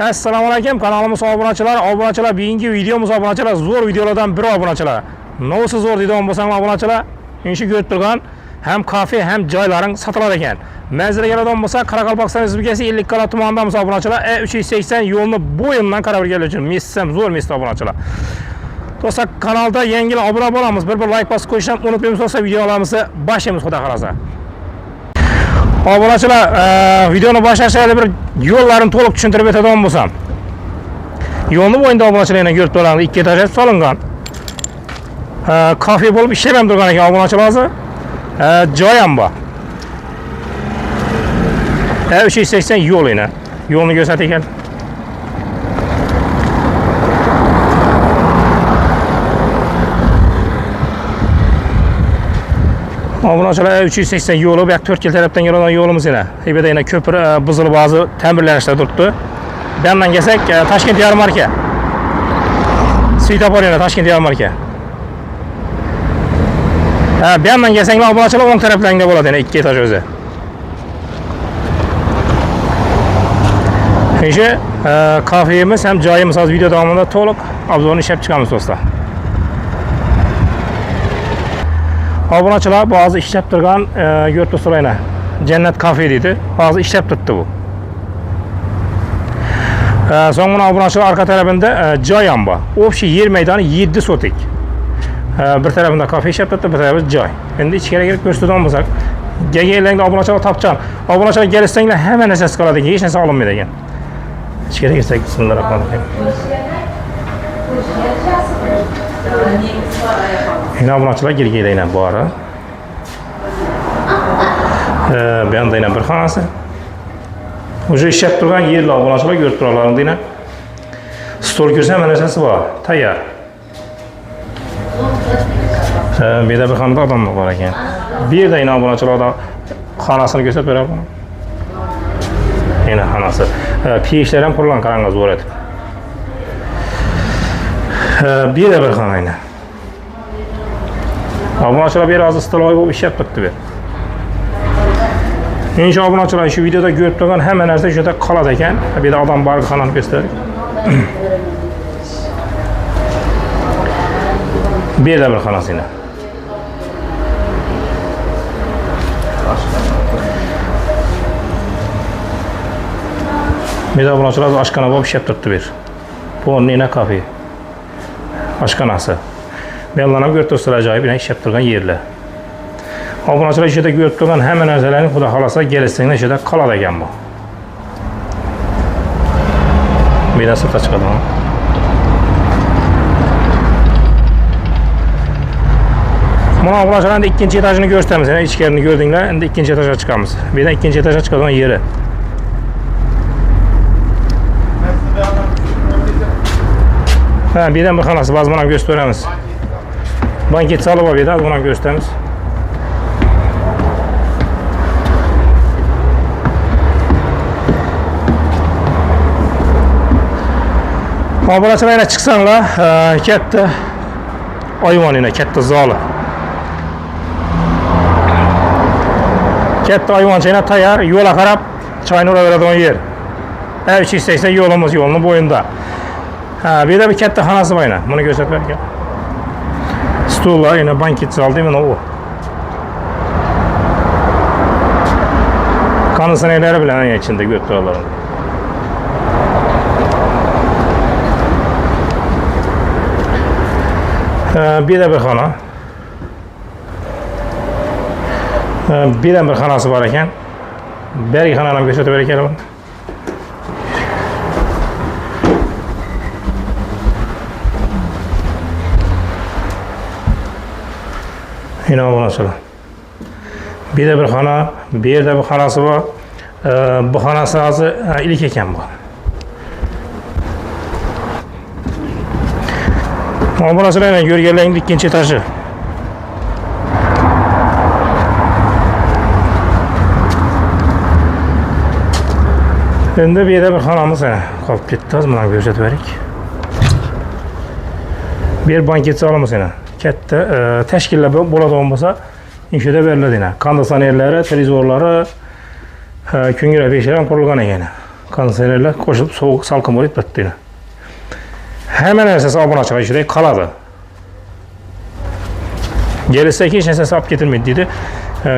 Assalomu alaykum, kanalimiz obunachilar, bugungi videomiz obunachilar, zo'r videolardan biri obunachilar. Nosi zo'r deydigan bo'lsam obunachilar, inshi ko'rib turgan ham kafe, ham joylaring sotilar ekan. Manzilga keladigan bo'lsa, Qoraqalpog'iston Respublikasi 50 qala tumanidamiz obunachilar. 380 yo'lni bo'yindan qarab kelgan uchun mesam zo'r mesda obunachilar. Do'stlar, kanalda yangilar obuna bo'lamiz. Bir like bosib qo'yishni unutmaymiz do'stlar, videolarimizni boshlaymiz xudo xolasa. Obunachilar, videoni boshlashda bir yo'llarini to'liq tushuntirib o'tadigan bo'lsam. Yo'lni bo'yinda obunachilarni ko'rib turamiz, ikki etaj solingan. Kafe bo'lib ishlamay turgan ekan obunachilar. Joy ham bor. 380 yo'lini. Yo'lni ko'rsating. Obunachilar 380 yo'li, bu 4 yil tarafdan keladigan yo'limiz yana. Hibada yana ko'pir buzilib ba'zi ta'mirlanishlar turibdi. Bu yerdan kelsak, Toshkent yarmarka. Svetofor yana Toshkent yarmarka. Bu yerdan kelsanglar obunachilar o'ng taraflarida bo'ladi yana 2 etaj o'zi. O'sha kafemiz ham joyimiz hozir video davomida to'liq obzorni ishlab chiqamiz do'stlar. Obunachilar bazı ishlab turgan ko'rib turibsizlar, Jannat kafe deydi. Bazı ishlab turibdi bu. So'ngra obunachilar arka tarafında joy ham bor. Общий yer maydoni 7 sotik. Bir tarafında kafe ishlab turibdi, bir tarafında joy. Endi ichkariga kirib ko'rsatadigan bo'lsak, gelinglar obunachilar topchan. Obunachilar kelishsanglar hamma narsasi qoladi, hech narsa olinmaydi ekan. Ichkariga kirsak, bismillahirrohmanirrohim. Yine obunachilar girgeylaylar bu ara. Bu yanda yine bir xonasi. O'sha ishlab turgan yerlar obunachilar ko'rib turarlar yine. Stol ko'rsa mana narsasi bor, tayyor. Bu yerda bir xonada odam bor ekan. Bu yerda yine obunachilarda xonasini ko'rsatib beradi. Yine xonasi. Peshlar ham qurilgan, qarangiz zo'r etib. Bu yerda bir xona yine. Obunachilar bir az istiloy bo'lib ishlab turibdi bu. Endi obunachilar shu videoda ko'rib turgan hamma narsa shunda qoladi ekan. Bu yerda odam bor xonani ko'rsatdik. Bu yerda bir xonasini. Bu yerda obunachilar oshxona bo'lib ishlab turibdi bu. Bu nina kafe. Oshxonasi. Bellanam ko'rib turibsizlar, ajoyib ishlab turgan yerlar. Obunachilar ishida ko'rib turgan hamma narsalarni xudo xolasa kelishsanglar ishida qoladi ekan bu. Meda sirtga chiqadi. Mana obunachilarning ikkinchi etajini ko'rsatamiz. Yana ichkarini ko'rdinglar, endi ikkinchi etajga chiqamiz. Bu yerdan ikkinchi etajga chiqadigan yeri. Bu yerdan bir xonasi ba'zi mana ko'rsatamiz. Banket salı var bir de, buna gösterimiz. Obunachilar yana chiqsanglar, katta ayvon yana, katta zali. Katta ayvoncha yana tayyor, yo'lga qarab choyni uraveradigan yer. 380 yo'limiz yo'lning bo'yinda. Bu yerda bir katta xonasi bor yana, buni ko'rsatib bergan. Stullar yine banket zal değil mi o? Kondisyonerleri bile aynı içinde götürüyorlar. Bir de bir xona. Bir de bir xonasi var ekan. Bir xonani ko'rsatib beraylik. Yine obunachilar. Bir de bir xona, bir yerda bir xonasi bor. Bu xonasi hozir ilk ekan bu. Obunachilarning ko'rganlaringning ikkinchi etaji. Endi bu yerda bir xonamiz qolib ketdi, mana ko'rsatib beraylik. Bir banket zalimiz yana. Katta tashkillar bo'ladigan bo'lsa, inshida beriladi yana. Kondisyonerlari, televizorlari, ko'ngil peshlar ham qurilgan ekan. Konserveler qo'shilib sovuq salqin bo'lib bitdi. Hamma narsasi obunachilar ishida qoladi. Gelirse hech narsasi olib ketilmaydi dedi.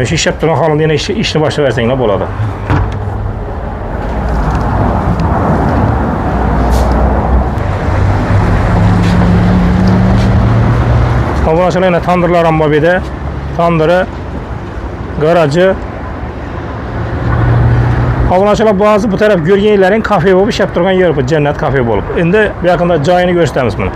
Shu ishlab turgan holda yana ishni boshlab bersanglar bo'ladi. Obunachilar yana tandirlar ham bor edi. Tandiri, garaji. Obunachilar bazı bu taraf görgenlerin kafe bo'lib ishlab turgan yer bu, jannat kafe bo'lib. Endi bu yaqinda joyini ko'rsatamiz buni.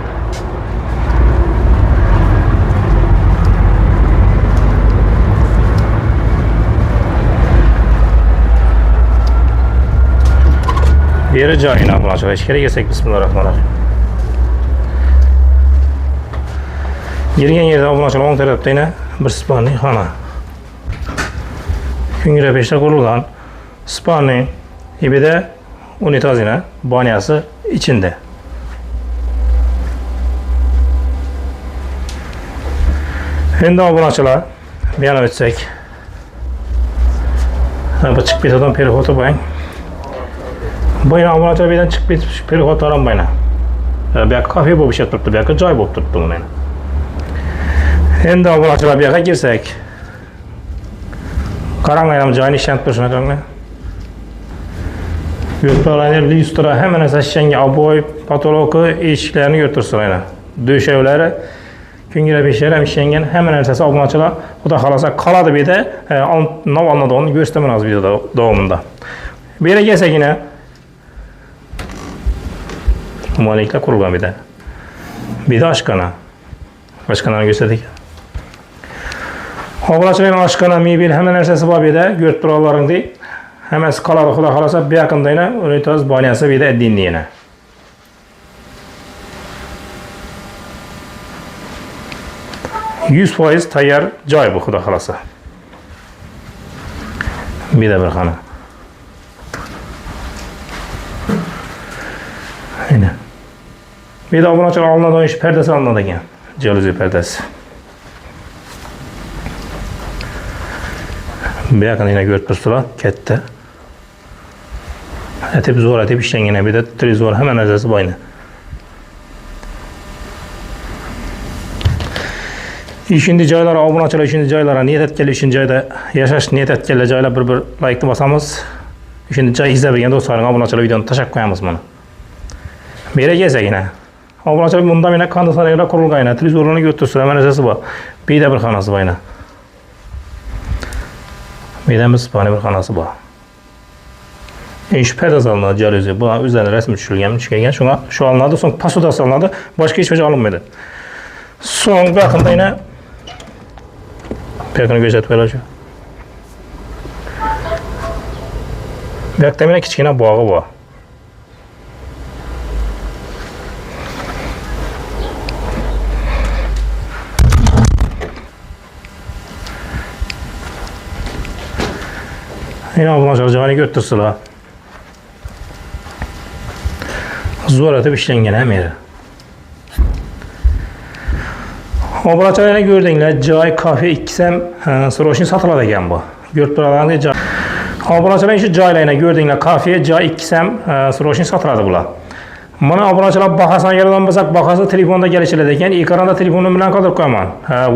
Yeri joyini obunachilar ichkariga kelsak, bismillahirrohmanirrohim. Girgan yerda obunachilar o'ng tarafda yana bir spanli xona. Kungira peshda qurilgan spanli ibida unitazina banyasi içinde. Endi obunachilar bu yana o'tsak. Bu chiqib ketadigan perexodi bo'ling. Bu yana obunachilar bu yerdan chiqib ketib perexodlar ham bo'ling. Bu yoqqa kafe bo'lib ishlab turibdi, bu yoqqa joy bo'lib turibdi mana. Endi obunachilar bu yoqqa kirsak. Qaranglar ham joyini ishlanib turishini qaranglar. Yo'llarning lyustra hamma narsa ishlangan, oboy, patologi, eshiklarini ko'rtirsinlar. Döşevlari, kungira peshlari ham ishlangan, hamma narsasi obunachilar xudo xolasa qoladi bu yerda. Navalnadonni ko'rsataman hozir videoda davomida. Bu yerga kelsagina moliklar qurilgan bu yerda. Bu yerda oshxona. Oshxonani ko'rsadik. Obunachilarning oshxona, mebel, hamma narsasi bor bu yerda, ko'rib turganlaringdek. Hammasi qoladi xudo xolasa bu yaqinda yana unitoz bonyasi bu yerda dinni yana. %100% tayyor joy bu xudo xolasa. Bu yerda bir xona. Aynen. Bu yerda obunachilar olinadigan ish pardasi olinadi ekan. Jaluzi pardasi. Bu yaqinda yana ko'rib turibsizlar, katta. Atib zo'r atib ishlangan bu yerda televizor hamma narsasi bor. İşindi joylar obunachilar ishindi joylari niyat etganlar ishindi joyda yashash niyat etganlar joylar bir like'ni bosamiz. Ishindi joy izlab bergan do'stlaring obunachilar videoni tashlab qo'yamiz mana. Bu yerga kelsagina obunachilar bunda mana konditsionerlar qurilgan, televizorlarni ko'rtirsa hamma narsasi bor. Bu yerda bir xonasi bor. Bu yerda bir xonasi bor. İş perdasi olinadi, jaluzi. Bu o'zlari rasm tushirilgan, tushgan. Shunga shu olinadi, so'ng posudasi olinadi, boshqa hech narsa olinmaydi. So'ng bu yaqinda yana bu yoqni ko'rsatib beradi. Bu yoqda mana kichkina bog'i bor. Yana obunachilar joyini ko'rtirsinlar. Zo'r atib ishlangan ham yeri. Obunachilarni ko'rdinglar, joy, kafe ikkisi ham srochni sotiladi ekan bu. Ko'rib turganlaringiz joy. Obunachilar shu joylarni ko'rdinglar, kafe, joy ikkisi ham srochni sotiladi bular. Mana obunachilar bahasini agardan bo'lsak, bahasi telefonda kelishiladi ekan. Ekranda telefon nomerini qoldirib qo'yaman.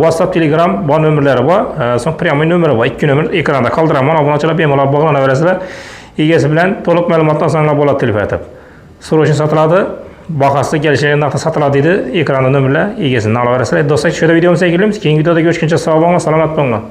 WhatsApp, Telegram bor nomerlari bor. So'ng pryamoy nomeri bor. Ikki nomer ekranda qoldiraman. Obunachilar bemalol bog'lanaverasizlar. Egasi bilan to'liq ma'lumotni olsanglar bo'ladi telefon etib. Srochni sotiladi. Bahasida kelishgan narxda sotiladi dedi. Ekranda nomerlar egasini olaverasizlar. Do'stlar, shu videomizni yakunlaymiz. Keyingi videoda ko'rishguncha sog' bo'linglar, salomat bo'linglar.